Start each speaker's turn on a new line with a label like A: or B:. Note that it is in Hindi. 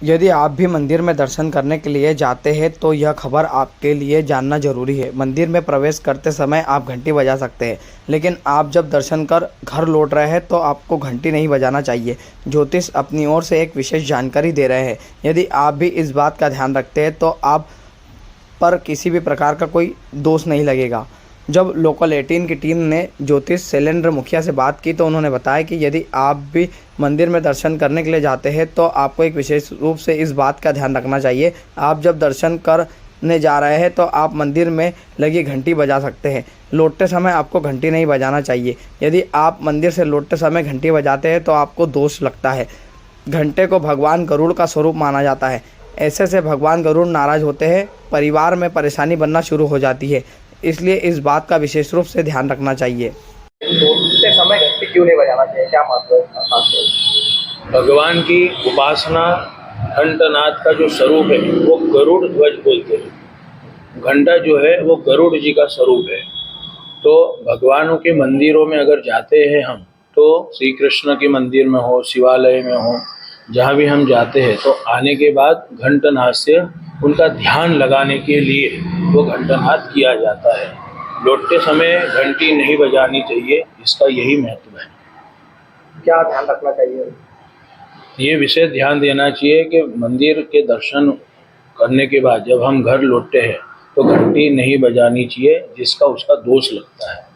A: यदि आप भी मंदिर में दर्शन करने के लिए जाते हैं तो यह खबर आपके लिए जानना जरूरी है। मंदिर में प्रवेश करते समय आप घंटी बजा सकते हैं, लेकिन आप जब दर्शन कर घर लौट रहे हैं तो आपको घंटी नहीं बजाना चाहिए। ज्योतिष अपनी ओर से एक विशेष जानकारी दे रहे हैं। यदि आप भी इस बात का ध्यान रखते हैं तो आप पर किसी भी प्रकार का कोई दोष नहीं लगेगा। जब लोकल 18 की टीम ने ज्योतिष शैलेंद्र मुखिया से बात की तो उन्होंने बताया कि यदि आप भी मंदिर में दर्शन करने के लिए जाते हैं तो आपको एक विशेष रूप से इस बात का ध्यान रखना चाहिए। आप जब दर्शन करने जा रहे हैं तो आप मंदिर में लगी घंटी बजा सकते हैं। लौटते समय आपको घंटी नहीं बजाना चाहिए। यदि आप मंदिर से लौटते समय घंटी बजाते हैं तो आपको दोष लगता है। घंटे को भगवान गरुड़ का स्वरूप माना जाता है। ऐसे से भगवान गरुड़ नाराज होते हैं, परिवार में परेशानी बनना शुरू हो जाती है। इसलिए इस बात का विशेष रूप से ध्यान रखना चाहिए।
B: लौटते समय घंटी क्यों नहीं बजाना चाहिए, क्या महत्व है इसका खासतौर?
C: भगवान की उपासना घंटनाद का जो स्वरूप है वो गरुड़ ध्वज बोलते हैं। घंटा जो है वो गरुड़ जी का स्वरूप है। तो भगवानों के मंदिरों में अगर जाते हैं हम, तो श्री कृष्ण के मंदिर में हो, शिवालय में हो, जहाँ भी हम जाते हैं तो आने के बाद घंटनाद से उनका ध्यान लगाने के लिए वो घंटनाद किया जाता है। लौटते समय घंटी नहीं बजानी चाहिए, इसका यही महत्व है।
B: क्या ध्यान रखना चाहिए?
C: ये विशेष ध्यान देना चाहिए कि मंदिर के दर्शन करने के बाद जब हम घर लौटते हैं तो घंटी नहीं बजानी चाहिए, जिसका उसका दोष लगता है।